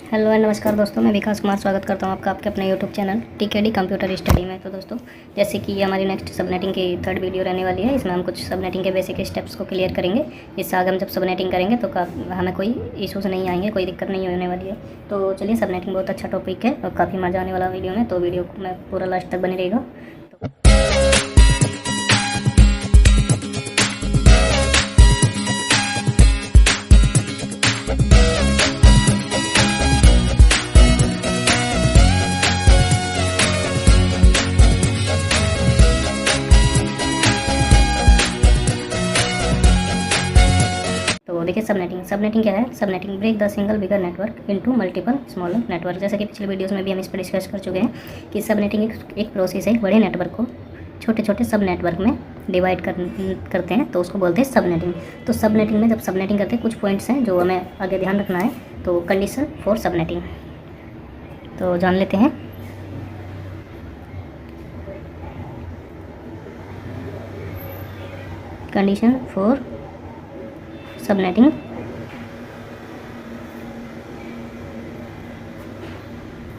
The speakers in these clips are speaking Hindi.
हेलो एंड नमस्कार दोस्तों, मैं विकास कुमार स्वागत करता हूं आपका आपके अपने यूट्यूब चैनल टीकेडी कंप्यूटर स्टडी में। तो दोस्तों, जैसे कि ये हमारी नेक्स्ट सबनेटिंग की थर्ड वीडियो रहने वाली है। इसमें हम कुछ सबनेटिंग के बेसिक स्टेप्स को क्लियर करेंगे। इससे आगे हम जब सबनेटिंग करेंगे तो हमें कोई इशूज़ नहीं आएंगे, कोई दिक्कत नहीं होने वाली है। तो चलिए, सबनेटिंग बहुत अच्छा टॉपिक है और काफ़ी मज़ा आने वाला वीडियो में, तो वीडियो में पूरा लास्ट तक बने रहेगा। तो देखिए, सबनेटिंग क्या है। Subnetting break the single bigger network into multiple smaller network. जैसे कि पिछले वीडियोस में भी हम इस पर डिस्कस कर चुके हैं कि सबनेटिंग एक प्रोसेस है, एक बड़े नेटवर्क को छोटे छोटे सब नेटवर्क में डिवाइड करते हैं, तो उसको बोलते हैं सबनेटिंग। तो सबनेटिंग में जब सबनेटिंग करते हैं, कुछ पॉइंट्स हैं जो हमें आगे ध्यान रखना है। तो कंडीशन फॉर सबनेटिंग तो जान लेते हैं। Condition for subnetting.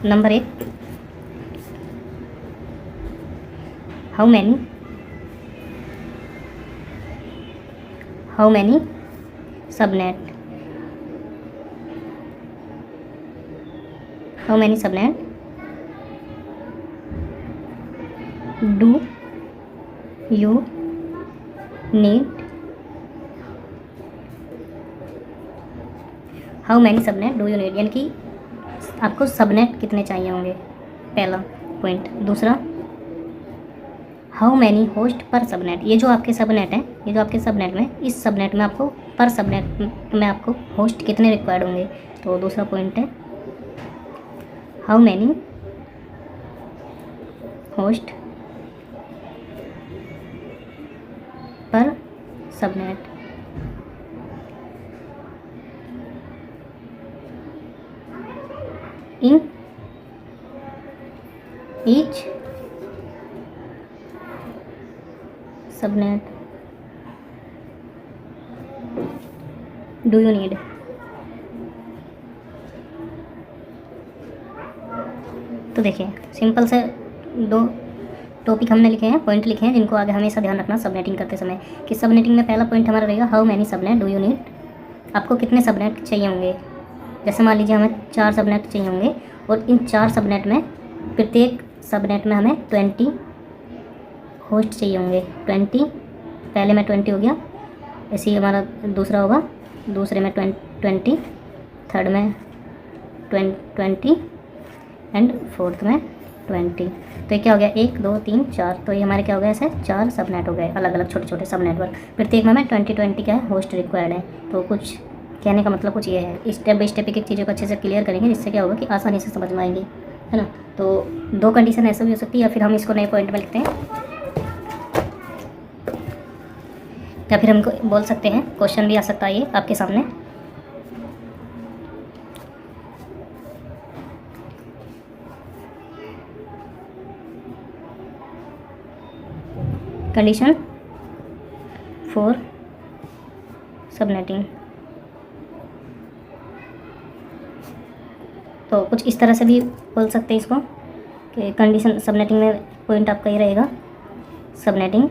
Number 1, how many subnet do you need. How many subnet do you need, यानी कि आपको सबनेट कितने चाहिए होंगे, पहला पॉइंट। दूसरा, how many host per subnet, ये जो आपके सबनेट है, ये जो आपके सबनेट में, इस सबनेट में आपको पर सबनेट में आपको होस्ट कितने रिक्वायर्ड होंगे। तो दूसरा पॉइंट है, how many host per subnet. In each subnet do you need. तो देखिए, सिंपल से दो टॉपिक हमने लिखे हैं, पॉइंट लिखे हैं, जिनको आगे हमेशा ध्यान रखना सबनेटिंग करते समय। कि सबनेटिंग में पहला पॉइंट हमारा रहेगा, how many subnet do you need, आपको कितने सबनेट चाहिए होंगे। जैसे मान लीजिए हमें 4 सबनेट चाहिए होंगे और इन 4 सबनेट में प्रत्येक सबनेट में हमें 20 होस्ट चाहिए होंगे। 20, पहले में 20 हो गया, ऐसे ही हमारा दूसरा होगा, दूसरे में 20, थर्ड में 20 एंड फोर्थ में 20। तो ये क्या हो गया, 1 2 3 4। तो ये हमारे क्या हो गया, ऐसे 4 सबनेट हो गए, अलग अलग छोटे छोटे सब नेटवर्क। प्रत्येक में हमें 20 क्या है, होस्ट रिक्वायर्ड है। तो कुछ कहने का मतलब कुछ ये है, स्टेप बाय स्टेप एक एक चीज़ों को अच्छे से क्लियर करेंगे, जिससे क्या होगा कि आसानी से समझ में आएंगी, है ना। तो 2 कंडीशन ऐसे भी हो सकती है, या फिर हम इसको नए पॉइंट में लिखते हैं, या फिर हमको बोल सकते हैं, क्वेश्चन भी आ सकता है ये आपके सामने। Condition for subnetting. तो कुछ इस तरह से भी बोल सकते हैं इसको कि कंडीशन सबनेटिंग में पॉइंट आपका ये रहेगा, subnetting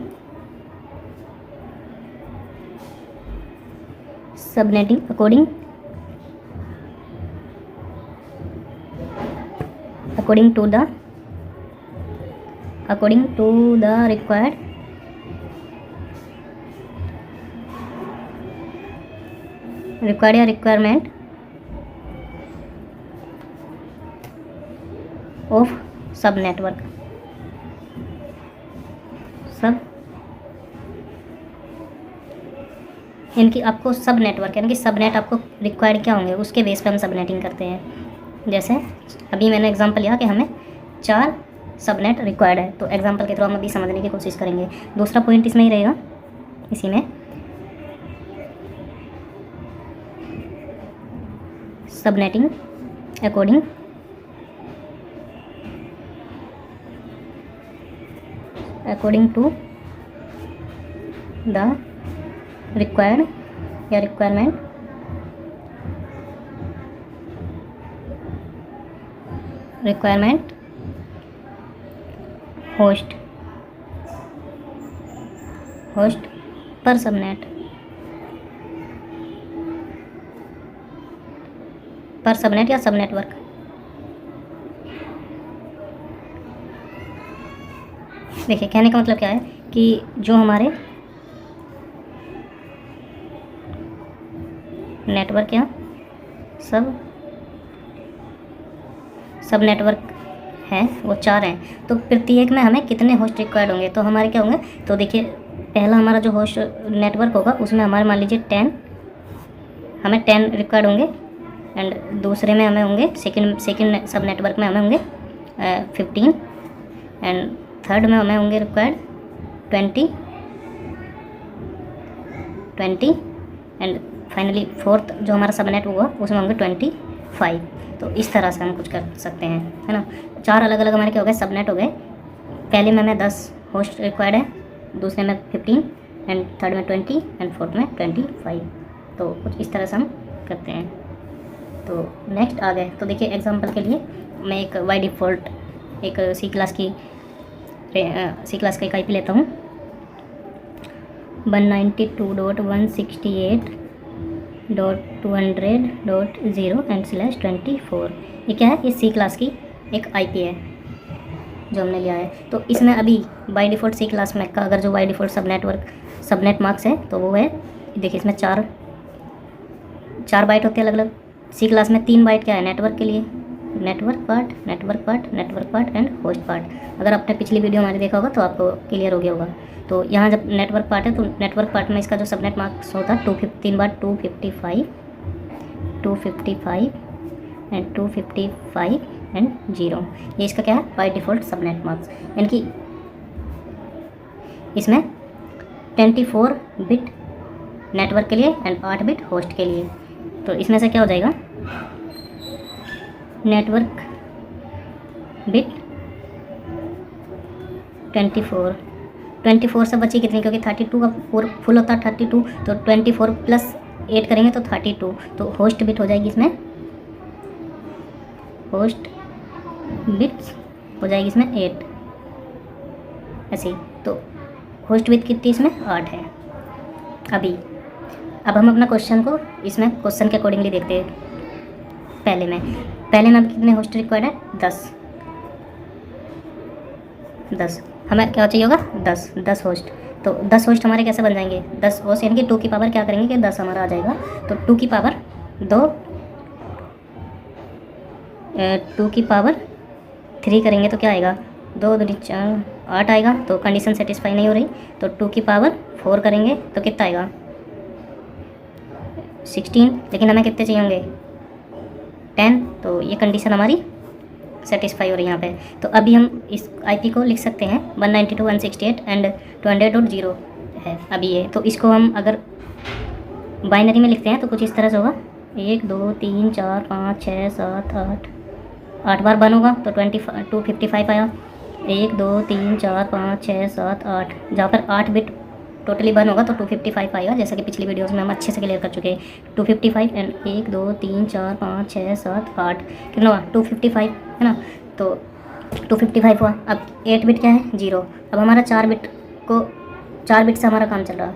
according to the requirement of subnetwork. यानी कि आपको सब नेटवर्क, यानी कि सबनेट आपको रिक्वायर्ड क्या होंगे, उसके बेस पे हम सबनेटिंग करते हैं। जैसे अभी मैंने एग्जांपल लिया कि हमें 4 सबनेट रिक्वायर्ड है, तो एग्जांपल के थ्रू हम अभी समझने की कोशिश करेंगे। दूसरा पॉइंट इसमें ही रहेगा, इसी में subnetting according to the required या requirement requirement host per subnet या सब नेटवर्क। देखिए कहने का मतलब क्या है कि जो हमारे नेटवर्क या सब नेटवर्क हैं वो 4 हैं, तो प्रत्येक में हमें कितने होस्ट रिक्वायर्ड होंगे। तो हमारे क्या होंगे, तो देखिए पहला हमारा जो होस्ट नेटवर्क होगा उसमें हमारे मान लीजिए 10 रिक्वायर्ड होंगे, एंड दूसरे में हमें होंगे सेकंड सब नेटवर्क में हमें होंगे 15, एंड थर्ड में हमें होंगे रिक्वायर्ड 20 एंड फाइनली फोर्थ जो हमारा सबनेट होगा उसमें होंगे 25। तो इस तरह से हम कुछ कर सकते हैं, है ना। 4 अलग अलग हमारे क्या हो गए, सबनेट हो गए। पहले में हमें 10 होस्ट रिक्वायर्ड है, दूसरे में 15 एंड थर्ड में 20 एंड फोर्थ में 25। तो कुछ इस तरह से हम करते हैं। तो नेक्स्ट आ गए, तो देखिए एग्जांपल के लिए मैं एक बाय डिफ़ॉल्ट एक सी क्लास का एक IP लेता हूँ 192.168.200.0 ये क्या है, ये सी क्लास की एक IP है जो हमने लिया है। तो इसमें अभी बाय डिफ़ॉल्ट सी क्लास में का अगर जो बाय डिफ़ॉल्ट सबनेट मार्क्स है तो वो है, देखिए इसमें 4 बाइट होते हैं अलग अलग। सी क्लास में 3 बाइट क्या है, नेटवर्क के लिए, network part and host part. अगर आपने पिछली वीडियो हमारी देखा होगा तो आपको क्लियर हो गया होगा। तो यहाँ जब नेटवर्क पार्ट है तो नेटवर्क पार्ट में इसका जो सबनेट मार्क्स होता है 3 बार 255 एंड 255 एंड 0, ये इसका क्या है, बाय डिफ़ॉल्ट सबनेट मार्क्स। यानी कि इसमें 24 बिट नेटवर्क के लिए एंड 8 बिट होस्ट के लिए। तो इसमें से क्या हो जाएगा, नेटवर्क बिट 24 से बची कितनी, क्योंकि 32 का फुल होता है 32, तो 24 प्लस 8 करेंगे तो 32। तो होस्ट बिट हो जाएगी इसमें, होस्ट बिट्स हो जाएगी इसमें 8 ऐसे। तो होस्ट बिट कितनी इसमें 8 है। अब हम अपना क्वेश्चन को इसमें क्वेश्चन के अकॉर्डिंगली देखते हैं। पहले में अब कितने होस्ट रिक्वायर्ड है, 10 हमें क्या चाहिए होगा, 10 होस्ट। तो 10 होस्ट हमारे कैसे बन जाएंगे, 10 होस्ट यानी कि 2 की पावर क्या करेंगे कि 10 हमारा आ जाएगा। तो 2 की पावर 3 करेंगे तो क्या आएगा, 2 दूनी 4 8 आएगा। तो कंडीशन सेटिस्फाई नहीं हो रही, तो 2 की पावर 4 करेंगे तो कितना आएगा 16, लेकिन हमें कितने चाहिए होंगे 10। तो ये कंडीशन हमारी सेटिस्फाई हो रही है यहाँ पे। तो अभी हम इस IP को लिख सकते हैं 192.168 एंड 200.0 है अभी ये। तो इसको हम अगर बाइनरी में लिखते हैं तो कुछ इस तरह से होगा, 1 2 3 4 5 6 7 8 बार बन होगा तो 255 आया। 1 2 3 4 5 6 7 8, जहाँ पर 8 बिट टोटली बन होगा तो 255 आएगा, जैसा कि पिछली वीडियोस में हम अच्छे से क्लियर कर चुके हैं। 255 एंड 1 2 3 4 5 6 7 8 कितना हुआ 255, है ना। तो 255 हुआ। अब 8 बिट क्या है 0। अब हमारा 4 बिट से हमारा काम चल रहा,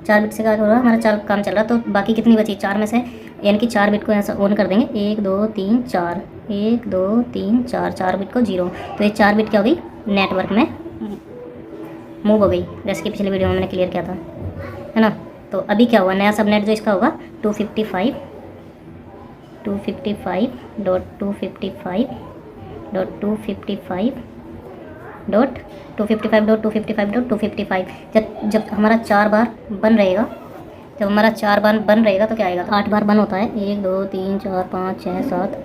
4 बिट से क्या हो रहा है, हमारा काम चल रहा। तो बाकी कितनी बची 4 में से, यानी कि 4 बिट को ऐसा ऑन कर देंगे, 1 2 3 4 1 2 3 4 बिट को 0। तो ये 4 बिट क्या हो गई, नेटवर्क में मूव हो गई, जैसे कि पिछले वीडियो में मैंने क्लियर किया था, है ना। तो अभी क्या हुआ, नया सबनेट जो इसका होगा 255.255.255.255.255. जब हमारा 4 बार बन रहेगा, तो क्या आएगा, 8 बार बन होता है, 1 2 3 4 5 6 7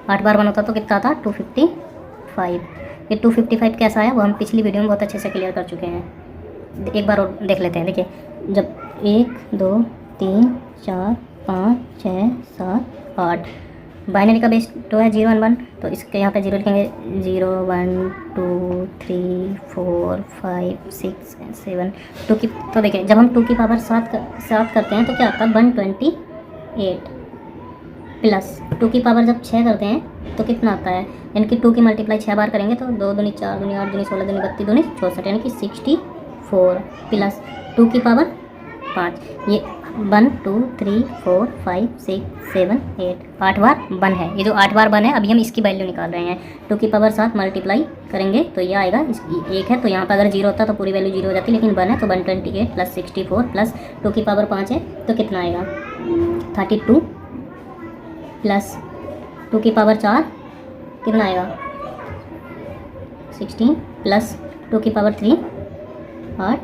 8 बार बन होता तो कितना था 255। ये 255 कैसा आया वो हम पिछली वीडियो में बहुत अच्छे से क्लियर कर चुके हैं, एक बार और देख लेते हैं। देखिए जब 1 2 3 4 5 6 7 8 बाइनरी का बेस तो है 0 1 1, तो इसके यहाँ पे 0 लिखेंगे, 0 1 2 3 4 5 6 7 2 की। तो देखिए जब हम 2 की पावर 7 करते हैं तो क्या आता है 128, प्लस 2 की पावर जब 6 करते हैं तो कितना आता है, यानी कि 2 की मल्टीप्लाई 6 बार करेंगे तो 2 दूनी 4 दूनी 8 दूनी 16 दूनी 32 दूनी 64, यानी कि 64 प्लस 2 की पावर 5। ये 1 2 3 4 5 6 7 8 8 बार 1 है। ये जो 8 बार 1 है, अभी हम इसकी वैल्यू निकाल रहे हैं। 2 की पावर 7 मल्टीप्लाई करेंगे तो ये आएगा, एक है तो यहाँ पर अगर 0 होता तो पूरी वैल्यू 0 हो जाती, लेकिन 1 है तो 128 प्लस 64 प्लस 2 की पावर 5 है तो कितना आएगा 32 प्लस 2 की पावर 4 कितना आएगा 16 प्लस 2 की पावर 3 8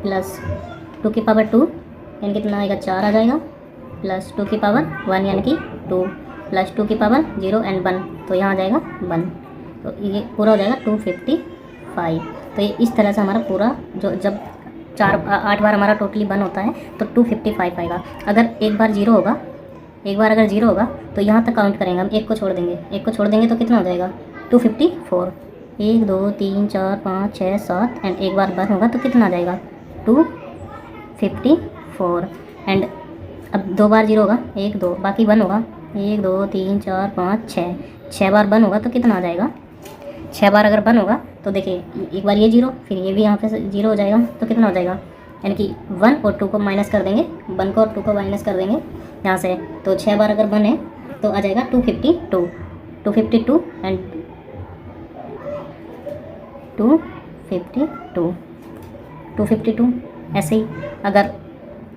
प्लस 2 की पावर 2 यानी कितना आएगा 4 आ जाएगा, प्लस 2 की पावर 1 यानी कि 2 प्लस 2 की पावर 0 एंड 1 तो यहाँ आ जाएगा 1, तो ये पूरा हो जाएगा 255। तो ये इस तरह से हमारा पूरा जो जब 8 बार हमारा टोटली 1 होता है तो 255 आएगा। अगर एक बार 0 होगा, एक बार अगर 0 होगा तो यहाँ तक काउंट करेंगे हम, एक को छोड़ देंगे, एक को छोड़ देंगे तो कितना हो जाएगा 254। 1 2 3 4 5 6 7 एंड एक बार 1 होगा तो कितना आ जाएगा 254 एंड अब 2 बार 0 होगा 1 2 बाकी 1 होगा 1 2 3 4 5 6 6 बार 1 होगा तो कितना आ जाएगा 6 बार अगर 1 होगा तो देखिए एक बार ये 0 फिर ये भी यहाँ पे 0 हो जाएगा तो कितना हो जाएगा, यानी कि 1 और 2 को माइनस कर देंगे, 1 को और 2 को माइनस कर देंगे यहाँ से, तो 6 बार अगर 1 है तो आ जाएगा 252 एंड 252 ऐसे ही अगर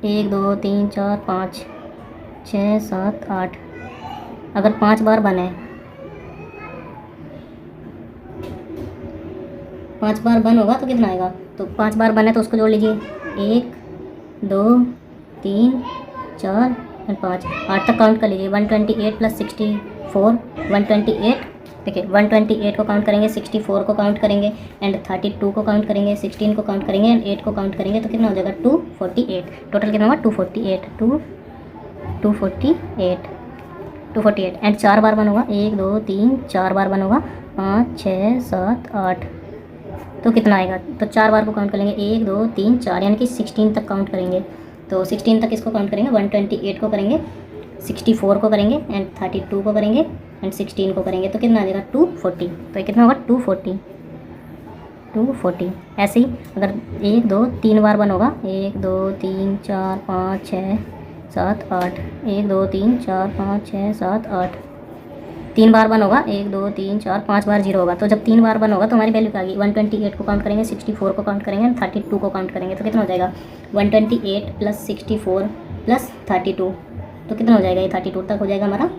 1 2 3 4 5 6 7 8 अगर 5 बार 1 है, 5 बार 1 होगा तो कितना आएगा, तो 5 बार 1 है तो उसको जोड़ लीजिए 1 2 3 4 और 5 8 तक काउंट कर लीजिए। 128 प्लस 64 128, देखिए 128 को काउंट करेंगे, 64 को काउंट करेंगे एंड 32 को काउंट करेंगे, 16 को काउंट करेंगे एंड 8 को काउंट करेंगे तो कितना हो जाएगा 248। टोटल कितना होगा 248 एंड 4 बार 1 होगा 1 2 3 4 बार 1 होगा 5 6 7 8 तो कितना आएगा, तो 4 बार को काउंट करेंगे 1 2 3 4 यानी कि 16 तक काउंट करेंगे, तो 16 तक इसको काउंट करेंगे, 128 को करेंगे, 64 को करेंगे एंड 32 को करेंगे एंड 16 को करेंगे तो कितना आ जाएगा 240। तो ये कितना होगा 240। ऐसे ही अगर 1 2 3 बार 1 होगा 1 2 3 4 5 6 7 8 1 2 3 4 5 6 7 8 3 बार 1 होगा 1 2 3 4 5 बार 0 होगा, तो जब 3 बार 1 होगा तो हमारी वैल्यू क्या आ गई 128 को काउंट करेंगे, 64 को काउंट करेंगे एंड 32 को काउंट करेंगे तो कितना हो जाएगा 128 प्लस 64 प्लस 32 तो कितना हो जाएगा, ये 32 तक हो जाएगा हमारा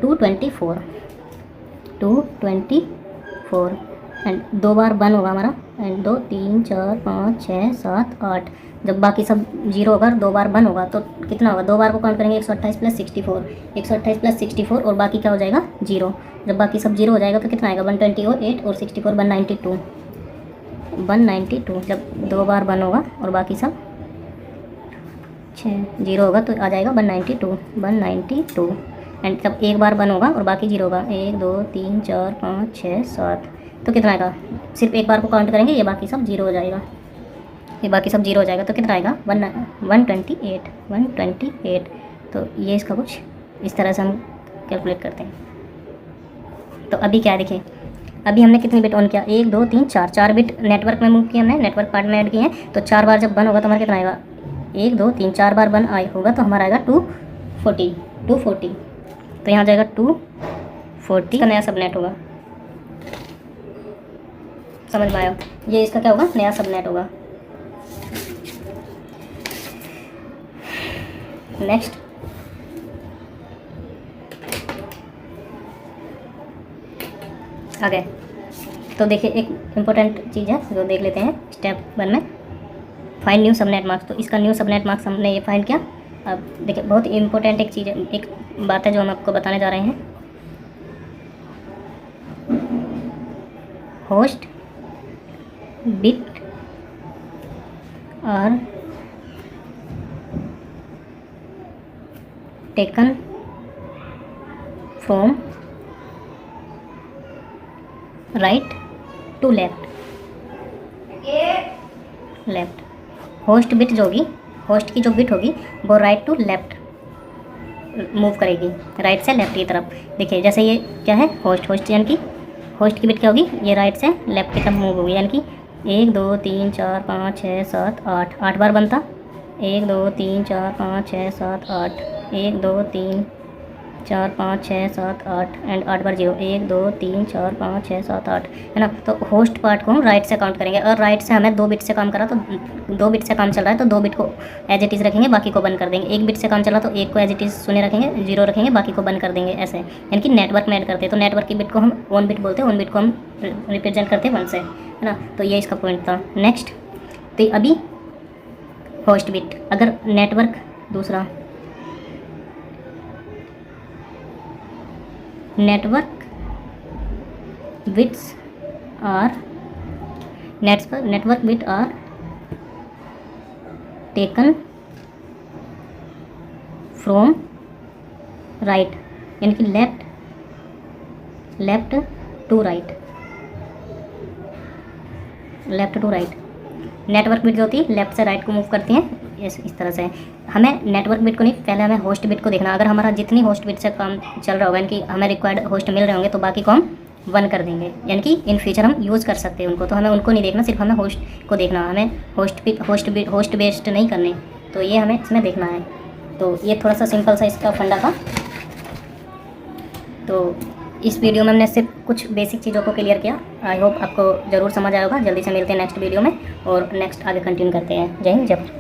224 एंड 2 बार 1 होगा हमारा एंड 2 3 4 5 6 7 8 जब बाकी सब 0 होगा 2 बार 1 होगा तो कितना होगा, 2 बार को काउंट करेंगे 128 प्लस 64 और बाकी क्या हो जाएगा 0। जब बाकी सब 0 हो जाएगा तो कितना आएगा 128 और 64 192 जब 2 बार 1 होगा और बाकी सब 0 होगा तो आ जाएगा 192 एंड जब एक बार 1 होगा और बाकी 0 होगा 1 2 3 4 5 6 7 तो कितना आएगा, सिर्फ एक बार को काउंट करेंगे ये बाकी सब 0 हो जाएगा, ये बाकी सब 0 हो जाएगा तो कितना आएगा 128। तो ये इसका कुछ इस तरह से हम कैलकुलेट करते हैं। तो अभी क्या देखिए, अभी हमने कितनी बिट ऑन किया 1 2 3 4 बिट नेटवर्क में मूव किए हमने, नेटवर्क पार्ट में ऐड किए हैं, तो 4 बार जब 1 होगा तो हमारा कितना आएगा 1 2 3 4 बार 1 आए होगा तो हमारा आएगा 240। तो यहाँ जाएगा 240 का नया सबनेट होगा, समझ में आया, ये इसका क्या होगा नया सबनेट होगा। नेक्स्ट आगे तो देखिए एक इम्पोर्टेंट चीज़ है जो देख लेते हैं स्टेप 1 में, फाइंड न्यू सबनेट मास्क। तो इसका न्यू सबनेट मास्क हमने ये फाइंड किया। अब देखिए बहुत इम्पोर्टेंट एक चीज़ है, एक बात है जो हम आपको बताने जा रहे हैं। होस्ट बिट और taken from right to left. Host bit जो होगी, होस्ट की जो बिट होगी वो राइट टू लेफ्ट मूव करेगी राइट से लेफ्ट की तरफ। देखिए जैसे ये क्या है होस्ट यानी कि होस्ट की बिट क्या होगी, ये राइट से लेफ्ट की तरफ मूव होगी, यानी कि 1 2 3 4 5 6 7 8 8 बार बनता। 1 2 3 4 5 6 7 8 1 2 3 4 5 6 7 8 एंड 8 बार 0 1 2 3 4 5 6 7 8 है ना। तो होस्ट पार्ट को हम राइट से काउंट करेंगे और राइट से हमें 2 बिट से काम करा तो 2 बिट से काम चल रहा है तो 2 बिट को एज इट इज़ रखेंगे, बाकी को बंद कर देंगे। 1 बिट से काम चला तो 1 को एज इट इज़ शून्य रखेंगे, 0 रखेंगे, बाकी को बंद कर देंगे ऐसे। यानी कि नेटवर्क में ऐड करते हैं तो नेटवर्क की बिट को हम 1 बिट बोलते हैं, 1 बिट को हम रिप्रेजेंट करते हैं 1 से, है ना। तो ये इसका पॉइंट था। नेक्स्ट तो अभी होस्ट बिट, अगर नेटवर्क दूसरा network bits are network bit are taken from right, यानी कि left to right, left to right. Network bit जो होती है लेफ्ट से राइट को मूव करती हैं इस तरह से। हमें नेटवर्क बिट को नहीं, पहले हमें होस्ट बिट को देखना। अगर हमारा जितनी होस्ट बिट से काम चल रहा होगा, यानी कि हमें रिक्वायर्ड होस्ट मिल रहे होंगे, तो बाकी को हम 1 कर देंगे, यानी कि इन फ्यूचर हम यूज़ कर सकते हैं उनको। तो हमें उनको नहीं देखना, सिर्फ हमें होस्ट को देखना। हमें होस्ट बेस्ड नहीं करने, तो ये हमें इसमें देखना है। तो ये थोड़ा सा सिंपल सा इसका फंडा था। तो इस वीडियो में हमने सिर्फ कुछ बेसिक चीज़ों को क्लियर किया। आई होप आपको ज़रूर समझ आया होगा। जल्दी से मिलते हैं नेक्स्ट वीडियो में और नेक्स्ट आगे कंटिन्यू करते हैं। जय हिंद, जय भारत।